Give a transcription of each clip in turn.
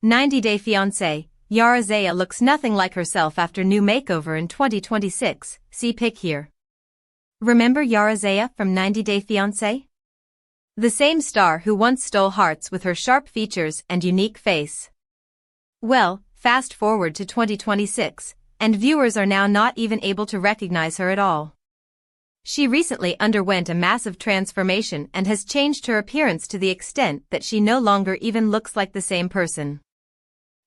90-Day Fiancé, Yara Zaya looks nothing like herself after new makeover in 2026, see pic here. Remember Yara Zaya from 90-Day Fiancé? The same star who once stole hearts with her sharp features and unique face. Well, fast forward to 2026, and viewers are now not even able to recognize her at all. She recently underwent a massive transformation and has changed her appearance to the extent that she no longer even looks like the same person.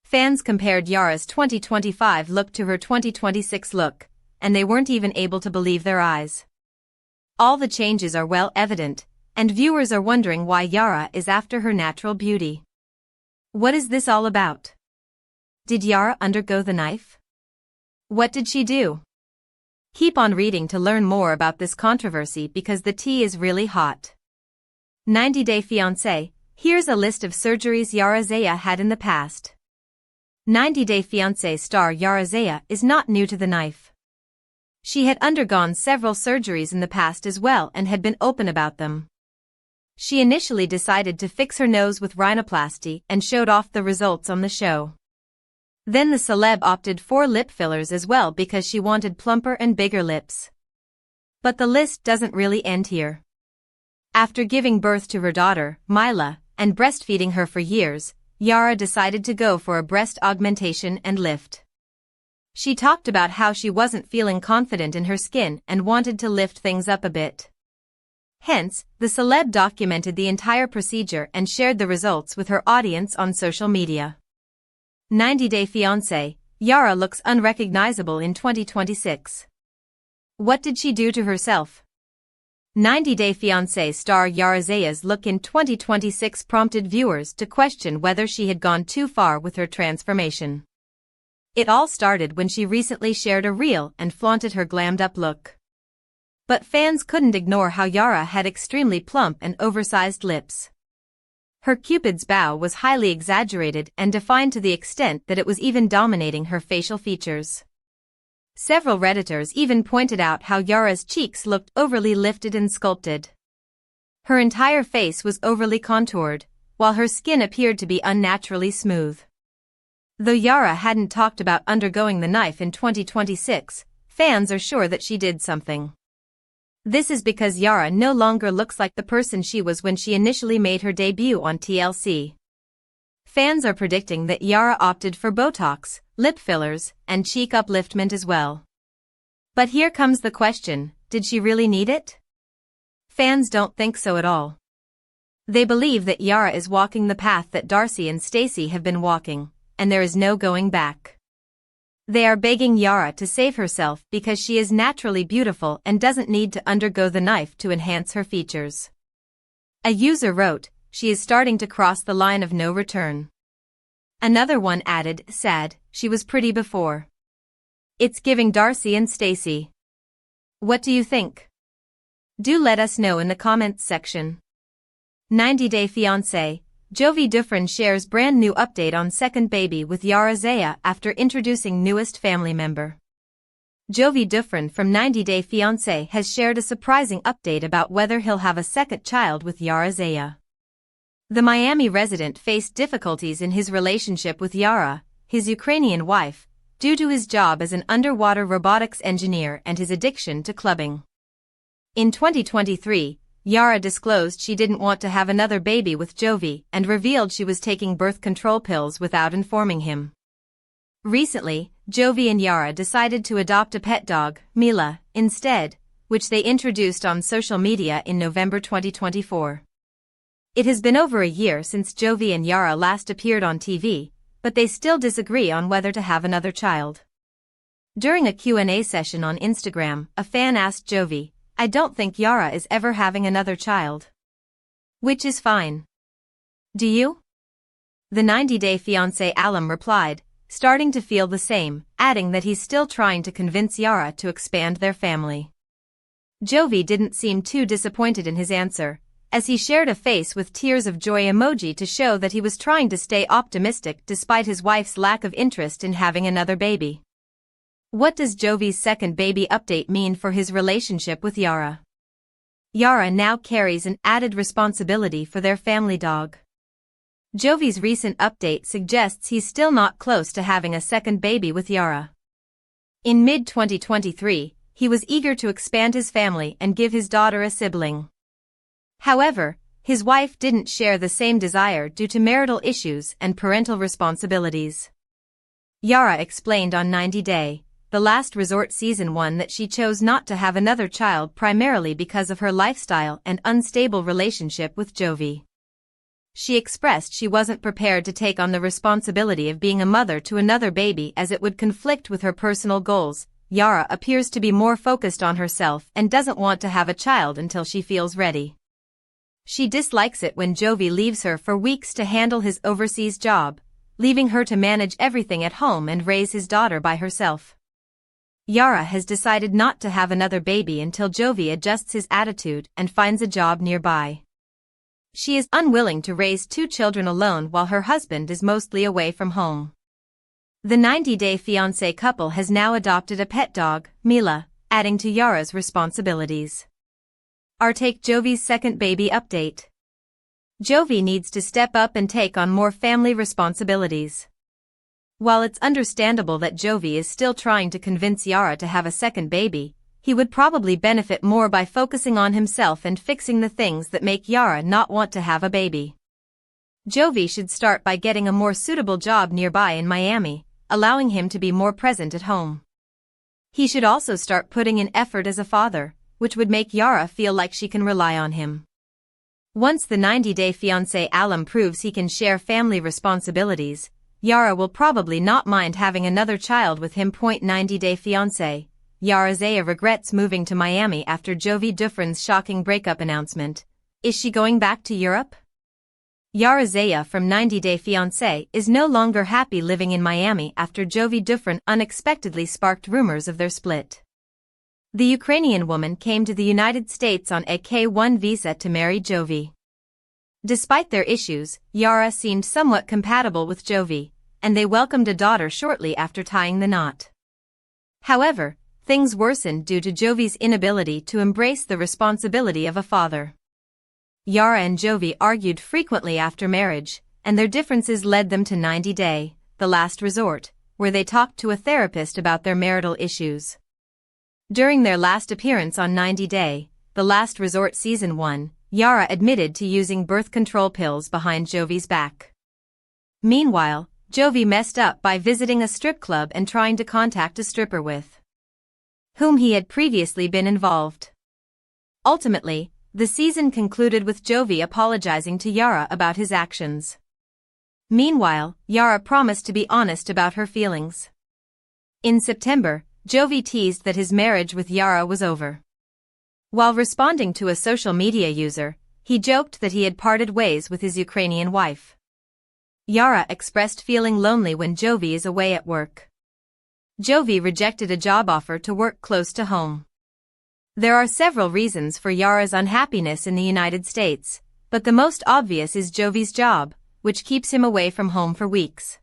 Fans compared Yara's 2025 look to her 2026 look, and they weren't even able to believe their eyes. All the changes are well evident, and viewers are wondering why Yara is after her natural beauty. What is this all about? Did Yara undergo the knife? What did she do? Keep on reading to learn more about this controversy because the tea is really hot. 90-Day Fiancé, here's a list of surgeries Yara Zaya had in the past. 90-Day Fiancé star Yara Zaya is not new to the knife. She had undergone several surgeries in the past as well and had been open about them. She initially decided to fix her nose with rhinoplasty and showed off the results on the show. Then the celeb opted for lip fillers as well because she wanted plumper and bigger lips. But the list doesn't really end here. After giving birth to her daughter, Mila, and breastfeeding her for years, Yara decided to go for a breast augmentation and lift. She talked about how she wasn't feeling confident in her skin and wanted to lift things up a bit. Hence, the celeb documented the entire procedure and shared the results with her audience on social media. 90-Day Fiancé, Yara looks unrecognizable in 2026. What did she do to herself? 90-Day Fiancé star Yara Zaya's look in 2026 prompted viewers to question whether she had gone too far with her transformation. It all started when she recently shared a reel and flaunted her glammed-up look. But fans couldn't ignore how Yara had extremely plump and oversized lips. Her Cupid's bow was highly exaggerated and defined to the extent that it was even dominating her facial features. Several Redditors even pointed out how Yara's cheeks looked overly lifted and sculpted. Her entire face was overly contoured, while her skin appeared to be unnaturally smooth. Though Yara hadn't talked about undergoing the knife in 2026, fans are sure that she did something. This is because Yara no longer looks like the person she was when she initially made her debut on TLC. Fans are predicting that Yara opted for Botox, lip fillers, and cheek upliftment as well. But here comes the question, did she really need it? Fans don't think so at all. They believe that Yara is walking the path that Darcy and Stacey have been walking, and there is no going back. They are begging Yara to save herself because she is naturally beautiful and doesn't need to undergo the knife to enhance her features. A user wrote, "She is starting to cross the line of no return." Another one added, "Sad, she was pretty before. It's giving Darcy and Stacey." What do you think? Do let us know in the comments section. 90-Day Fiancé, Jovi Dufren shares brand new update on second baby with Yara Zaya after introducing newest family member. Jovi Dufren from 90-Day Fiancé has shared a surprising update about whether he'll have a second child with Yara Zaya. The Miami resident faced difficulties in his relationship with Yara, his Ukrainian wife, due to his job as an underwater robotics engineer and his addiction to clubbing. In 2023, Yara disclosed she didn't want to have another baby with Jovi and revealed she was taking birth control pills without informing him. Recently, Jovi and Yara decided to adopt a pet dog, Mila, instead, which they introduced on social media in November 2024. It has been over a year since Jovi and Yara last appeared on TV, but they still disagree on whether to have another child. During a Q&A session on Instagram, a fan asked Jovi, "I don't think Yara is ever having another child." Which is fine. Do you? The 90-Day Fiancé alum replied, starting to feel the same, adding that he's still trying to convince Yara to expand their family. Jovi didn't seem too disappointed in his answer, as he shared a face with tears of joy emoji to show that he was trying to stay optimistic despite his wife's lack of interest in having another baby. What does Jovi's second baby update mean for his relationship with Yara? Yara now carries an added responsibility for their family dog. Jovi's recent update suggests he's still not close to having a second baby with Yara. In mid-2023, he was eager to expand his family and give his daughter a sibling. However, his wife didn't share the same desire due to marital issues and parental responsibilities. Yara explained on 90 Day, the Last Resort Season 1 that she chose not to have another child primarily because of her lifestyle and unstable relationship with Jovi. She expressed she wasn't prepared to take on the responsibility of being a mother to another baby as it would conflict with her personal goals. Yara appears to be more focused on herself and doesn't want to have a child until she feels ready. She dislikes it when Jovi leaves her for weeks to handle his overseas job, leaving her to manage everything at home and raise his daughter by herself. Yara has decided not to have another baby until Jovi adjusts his attitude and finds a job nearby. She is unwilling to raise 2 children alone while her husband is mostly away from home. The 90-day fiancé couple has now adopted a pet dog, Mila, adding to Yara's responsibilities. Our Take Jovi's second baby update. Jovi needs to step up and take on more family responsibilities. While it's understandable that Jovi is still trying to convince Yara to have a second baby, he would probably benefit more by focusing on himself and fixing the things that make Yara not want to have a baby. Jovi should start by getting a more suitable job nearby in Miami, allowing him to be more present at home. He should also start putting in effort as a father, which would make Yara feel like she can rely on him. Once the 90-day fiancé alum proves he can share family responsibilities, Yara will probably not mind having another child with him. 90-day fiancé. Yara Zaya regrets moving to Miami after Jovi Dufren's shocking breakup announcement. Is she going back to Europe? Yara Zaya from 90 Day Fiancé is no longer happy living in Miami after Jovi Dufren unexpectedly sparked rumors of their split. The Ukrainian woman came to the United States on a K-1 visa to marry Jovi. Despite their issues, Yara seemed somewhat compatible with Jovi, and they welcomed a daughter shortly after tying the knot. However, things worsened due to Jovi's inability to embrace the responsibility of a father. Yara and Jovi argued frequently after marriage, and their differences led them to 90 Day, the Last Resort, where they talked to a therapist about their marital issues. During their last appearance on 90 Day, the Last Resort Season 1, Yara admitted to using birth control pills behind Jovi's back. Meanwhile, Jovi messed up by visiting a strip club and trying to contact a stripper with whom he had previously been involved. Ultimately, the season concluded with Jovi apologizing to Yara about his actions. Meanwhile, Yara promised to be honest about her feelings. In September, Jovi teased that his marriage with Yara was over. While responding to a social media user, he joked that he had parted ways with his Ukrainian wife. Yara expressed feeling lonely when Jovi is away at work. Jovi rejected a job offer to work close to home. There are several reasons for Yara's unhappiness in the United States, but the most obvious is Jovi's job, which keeps him away from home for weeks.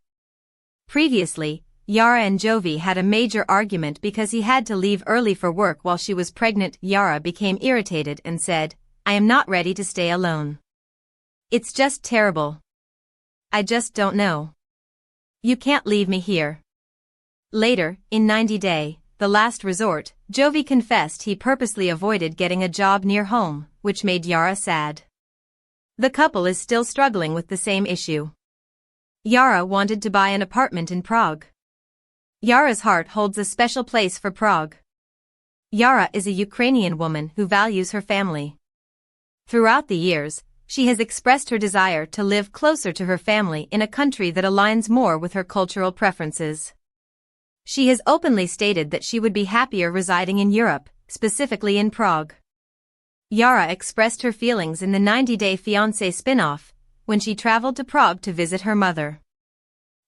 Previously, Yara and Jovi had a major argument because he had to leave early for work while she was pregnant. Yara became irritated and said, "I am not ready to stay alone. It's just terrible. I just don't know. You can't leave me here." Later, in 90 Day, the Last Resort, Jovi confessed he purposely avoided getting a job near home, which made Yara sad. The couple is still struggling with the same issue. Yara wanted to buy an apartment in Prague. Yara's heart holds a special place for Prague. Yara is a Ukrainian woman who values her family. Throughout the years, she has expressed her desire to live closer to her family in a country that aligns more with her cultural preferences. She has openly stated that she would be happier residing in Europe, specifically in Prague. Yara expressed her feelings in the 90 Day Fiancé spin-off, when she traveled to Prague to visit her mother.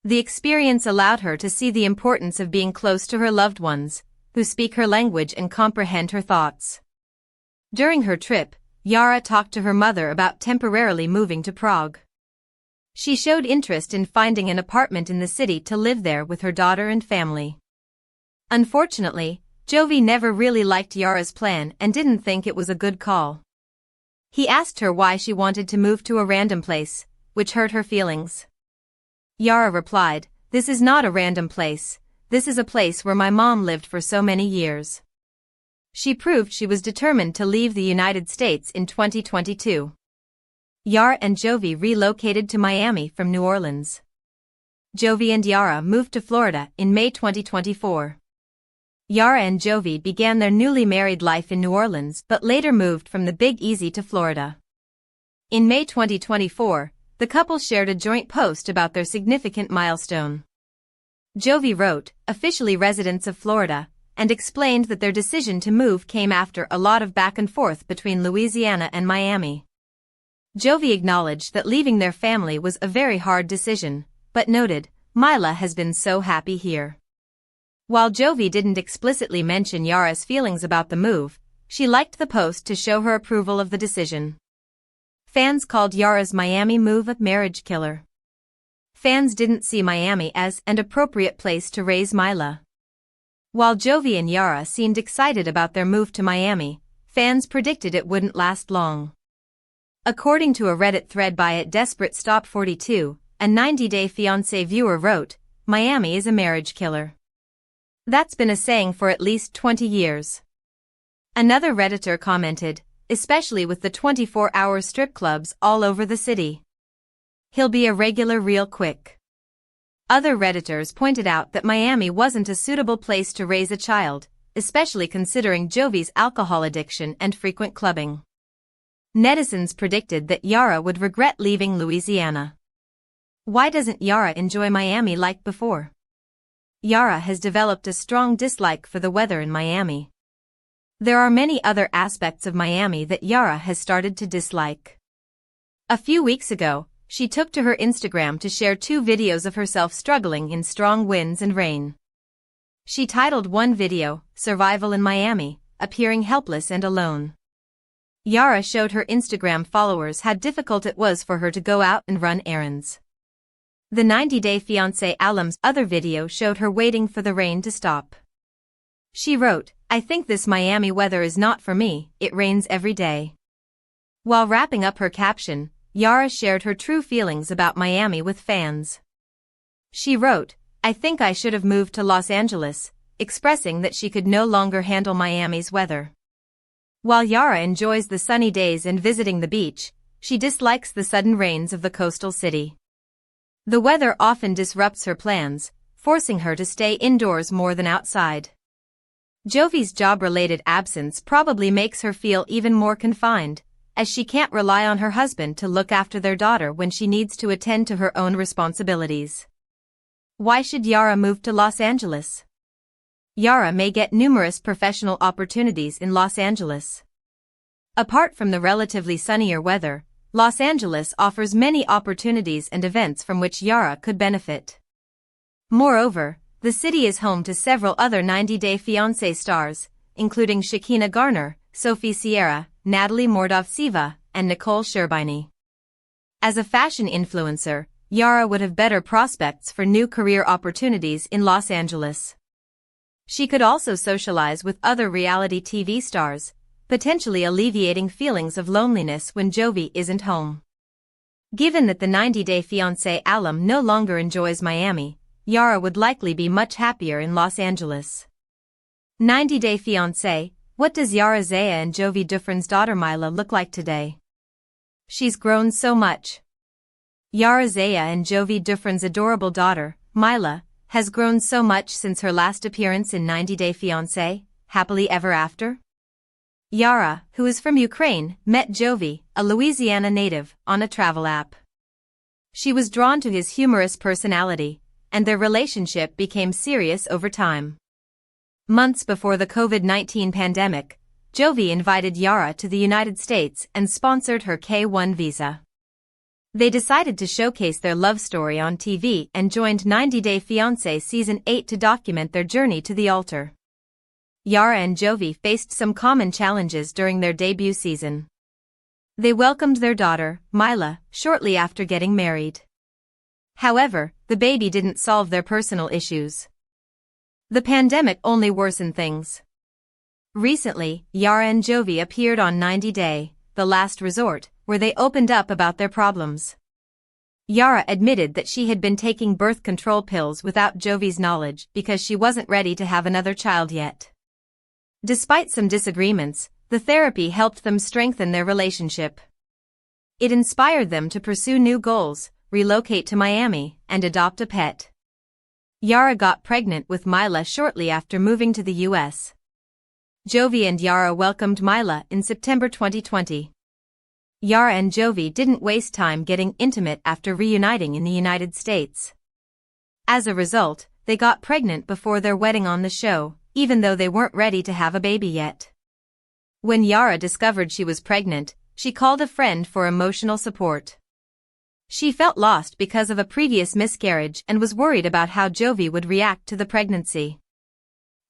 The experience allowed her to see the importance of being close to her loved ones, who speak her language and comprehend her thoughts. During her trip, Yara talked to her mother about temporarily moving to Prague. She showed interest in finding an apartment in the city to live there with her daughter and family. Unfortunately, Jovi never really liked Yara's plan and didn't think it was a good call. He asked her why she wanted to move to a random place, which hurt her feelings. Yara replied, "This is not a random place, this is a place where my mom lived for so many years." She proved she was determined to leave the United States in 2022. Yara and Jovi relocated to Miami from New Orleans. Jovi and Yara moved to Florida in May 2024. Yara and Jovi began their newly married life in New Orleans but later moved from the Big Easy to Florida. In May 2024, the couple shared a joint post about their significant milestone. Jovi wrote, "Officially residents of Florida," and explained that their decision to move came after a lot of back and forth between Louisiana and Miami. Jovi acknowledged that leaving their family was a very hard decision, but noted, "Mila has been so happy here." While Jovi didn't explicitly mention Yara's feelings about the move, she liked the post to show her approval of the decision. Fans called Yara's Miami move a marriage killer. Fans didn't see Miami as an appropriate place to raise Mila. While Jovi and Yara seemed excited about their move to Miami, fans predicted it wouldn't last long. According to a Reddit thread by @DesperateStop42, a 90-day Fiancé viewer wrote, "Miami is a marriage killer. That's been a saying for at least 20 years." Another Redditor commented, "Especially with the 24-hour strip clubs all over the city. He'll be a regular real quick." Other Redditors pointed out that Miami wasn't a suitable place to raise a child, especially considering Jovi's alcohol addiction and frequent clubbing. Netizens predicted that Yara would regret leaving Louisiana. Why doesn't Yara enjoy Miami like before? Yara has developed a strong dislike for the weather in Miami. There are many other aspects of Miami that Yara has started to dislike. A few weeks ago, she took to her Instagram to share 2 videos of herself struggling in strong winds and rain. She titled one video, "Survival in Miami," appearing helpless and alone. Yara showed her Instagram followers how difficult it was for her to go out and run errands. The 90-day Fiancé alum's other video showed her waiting for the rain to stop. She wrote, "I think this Miami weather is not for me, it rains every day." While wrapping up her caption, Yara shared her true feelings about Miami with fans. She wrote, "I think I should have moved to Los Angeles," expressing that she could no longer handle Miami's weather. While Yara enjoys the sunny days and visiting the beach, she dislikes the sudden rains of the coastal city. The weather often disrupts her plans, forcing her to stay indoors more than outside. Jovi's job-related absence probably makes her feel even more confined, as she can't rely on her husband to look after their daughter when she needs to attend to her own responsibilities. Why should Yara move to Los Angeles? Yara may get numerous professional opportunities in Los Angeles. Apart from the relatively sunnier weather, Los Angeles offers many opportunities and events from which Yara could benefit. Moreover, the city is home to several other 90-day Fiancé stars, including Shekinah Garner, Sophie Sierra, Natalie Mordov-Siva, and Nicole Sherbini. As a fashion influencer, Yara would have better prospects for new career opportunities in Los Angeles. She could also socialize with other reality TV stars, potentially alleviating feelings of loneliness when Jovi isn't home. Given that the 90-day Fiancé alum no longer enjoys Miami, Yara would likely be much happier in Los Angeles. 90-day Fiancé, what does Yara Zaya and Jovi Dufren's daughter Mila look like today? She's grown so much. Yara Zaya and Jovi Dufren's adorable daughter, Mila, has grown so much since her last appearance in 90-day Fiancé, Happily Ever After. Yara, who is from Ukraine, met Jovi, a Louisiana native, on a travel app. She was drawn to his humorous personality, and their relationship became serious over time. Months before the COVID-19 pandemic, Jovi invited Yara to the United States and sponsored her K-1 visa. They decided to showcase their love story on TV and joined 90-day Fiancé Season 8 to document their journey to the altar. Yara and Jovi faced some common challenges during their debut season. They welcomed their daughter, Mila, shortly after getting married. However, the baby didn't solve their personal issues. The pandemic only worsened things. Recently, Yara and Jovi appeared on 90 Day, The Last Resort, where they opened up about their problems. Yara admitted that she had been taking birth control pills without Jovi's knowledge because she wasn't ready to have another child yet. Despite some disagreements, the therapy helped them strengthen their relationship. It inspired them to pursue new goals, relocate to Miami, and adopt a pet. Yara got pregnant with Mila shortly after moving to the U.S. Jovi and Yara welcomed Mila in September 2020. Yara and Jovi didn't waste time getting intimate after reuniting in the United States. As a result, they got pregnant before their wedding on the show, even though they weren't ready to have a baby yet. When Yara discovered she was pregnant, she called a friend for emotional support. She felt lost because of a previous miscarriage and was worried about how Jovi would react to the pregnancy.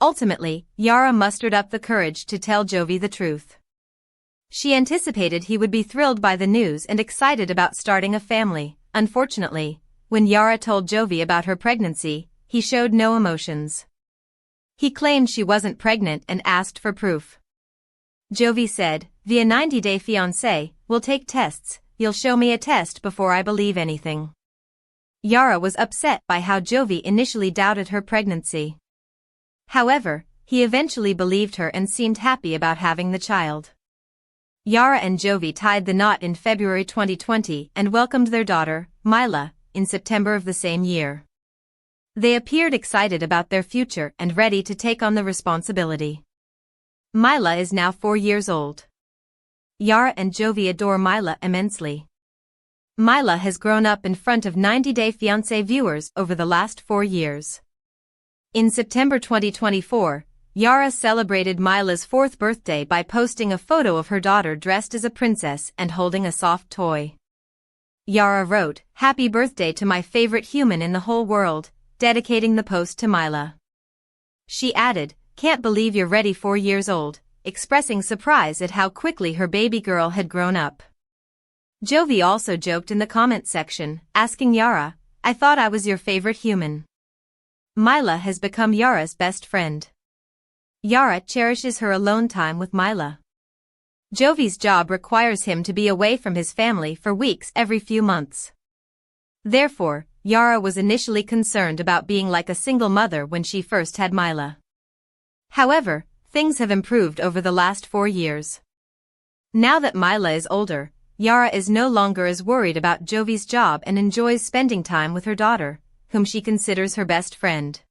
Ultimately, Yara mustered up the courage to tell Jovi the truth. She anticipated he would be thrilled by the news and excited about starting a family. Unfortunately, when Yara told Jovi about her pregnancy, he showed no emotions. He claimed she wasn't pregnant and asked for proof. Jovi said, "Via 90-day fiancé, we'll take tests, you'll show me a test before I believe anything." Yara was upset by how Jovi initially doubted her pregnancy. However, he eventually believed her and seemed happy about having the child. Yara and Jovi tied the knot in February 2020 and welcomed their daughter, Mila, in September of the same year. They appeared excited about their future and ready to take on the responsibility. Mila is now 4 years old. Yara and Jovi adore Mila immensely. Mila has grown up in front of 90-day fiancé viewers over the last 4 years. In September 2024, Yara celebrated Mila's 4th birthday by posting a photo of her daughter dressed as a princess and holding a soft toy. Yara wrote, "Happy birthday to my favorite human in the whole world," dedicating the post to Mila. She added, "Can't believe you're ready 4 years old," expressing surprise at how quickly her baby girl had grown up. Jovi also joked in the comment section, asking Yara, "I thought I was your favorite human." Mila has become Yara's best friend. Yara cherishes her alone time with Mila. Jovi's job requires him to be away from his family for weeks every few months. Therefore, Yara was initially concerned about being like a single mother when she first had Mila. However, things have improved over the last 4 years. Now that Mila is older, Yara is no longer as worried about Jovi's job and enjoys spending time with her daughter, whom she considers her best friend.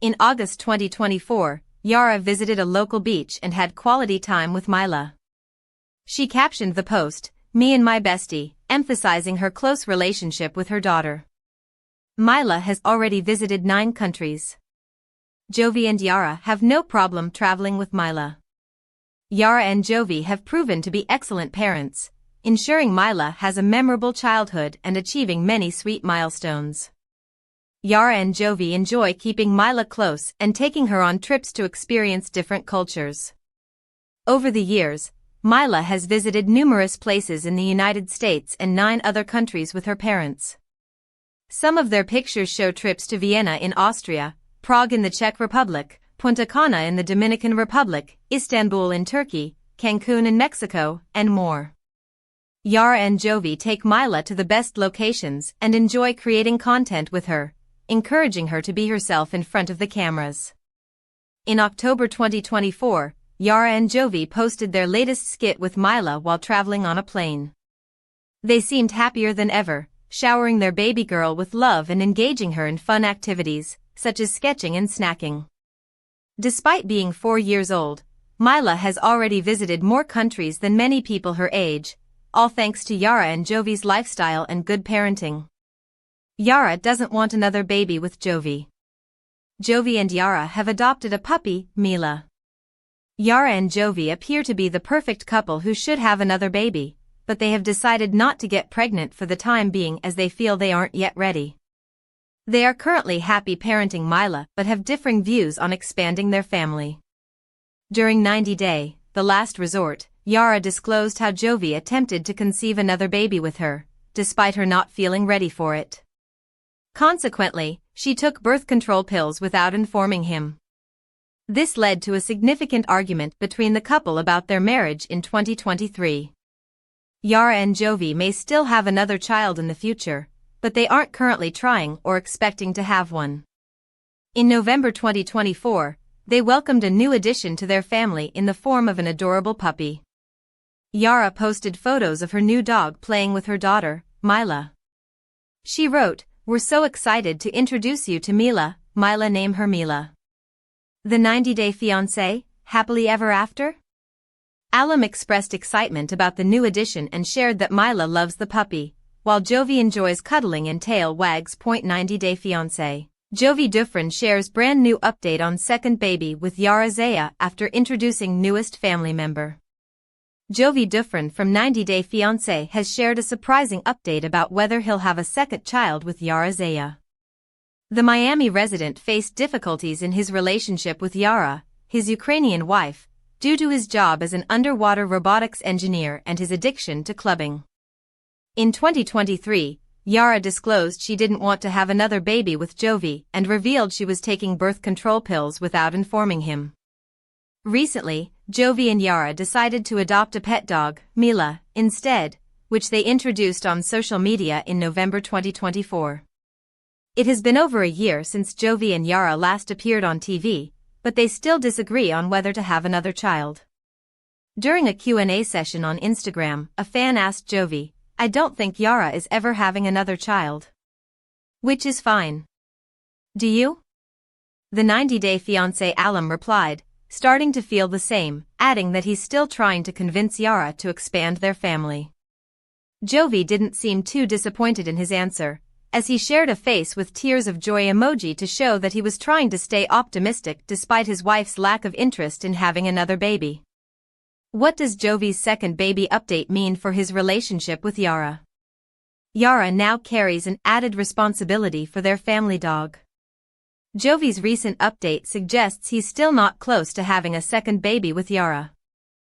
In August 2024, Yara visited a local beach and had quality time with Mila. She captioned the post, "Me and my bestie," emphasizing her close relationship with her daughter. Mila has already visited 9 countries. Jovi and Yara have no problem traveling with Mila. Yara and Jovi have proven to be excellent parents, ensuring Mila has a memorable childhood and achieving many sweet milestones. Yara and Jovi enjoy keeping Mila close and taking her on trips to experience different cultures. Over the years, Mila has visited numerous places in the United States and 9 other countries with her parents. Some of their pictures show trips to Vienna in Austria, Prague in the Czech Republic, Punta Cana in the Dominican Republic, Istanbul in Turkey, Cancun in Mexico, and more. Yara and Jovi take Mila to the best locations and enjoy creating content with her, encouraging her to be herself in front of the cameras. In October 2024, Yara and Jovi posted their latest skit with Mila while traveling on a plane. They seemed happier than ever, showering their baby girl with love and engaging her in fun activities, such as sketching and snacking. Despite being 4 years old, Mila has already visited more countries than many people her age, all thanks to Yara and Jovi's lifestyle and good parenting. Yara doesn't want another baby with Jovi. Jovi and Yara have adopted a puppy, Mila. Yara and Jovi appear to be the perfect couple who should have another baby, but they have decided not to get pregnant for the time being as they feel they aren't yet ready. They are currently happy parenting Mila but have differing views on expanding their family. During 90-day, the last resort, Yara disclosed how Jovi attempted to conceive another baby with her, despite her not feeling ready for it. Consequently, she took birth control pills without informing him. This led to a significant argument between the couple about their marriage in 2023. Yara and Jovi may still have another child in the future, but they aren't currently trying or expecting to have one. In November 2024, they welcomed a new addition to their family in the form of an adorable puppy. Yara posted photos of her new dog playing with her daughter, Mila. She wrote, "We're so excited to introduce you to Mila, Mila name her Mila. The 90-day fiancé, happily ever after?" Alum expressed excitement about the new addition and shared that Mila loves the puppy, while Jovi enjoys cuddling and tail wags. 90-day fiancé. Jovi Dufren shares brand new update on second baby with Yara Zaya after introducing newest family member. Jovi Dufren from 90-day Fiancé has shared a surprising update about whether he'll have a second child with Yara Zaya. The Miami resident faced difficulties in his relationship with Yara, his Ukrainian wife, due to his job as an underwater robotics engineer and his addiction to clubbing. In 2023, Yara disclosed she didn't want to have another baby with Jovi and revealed she was taking birth control pills without informing him. Recently, Jovi and Yara decided to adopt a pet dog, Mila, instead, which they introduced on social media in November 2024. It has been over a year since Jovi and Yara last appeared on TV, but they still disagree on whether to have another child. During a Q&A session on Instagram, a fan asked Jovi, "I don't think Yara is ever having another child. Which is fine. Do you?" The 90-day fiancé Alum replied, starting to feel the same, adding that he's still trying to convince Yara to expand their family. Jovi didn't seem too disappointed in his answer, as he shared a face with tears of joy emoji to show that he was trying to stay optimistic despite his wife's lack of interest in having another baby. What does Jovi's second baby update mean for his relationship with Yara? Yara now carries an added responsibility for their family dog. Jovi's recent update suggests he's still not close to having a second baby with Yara.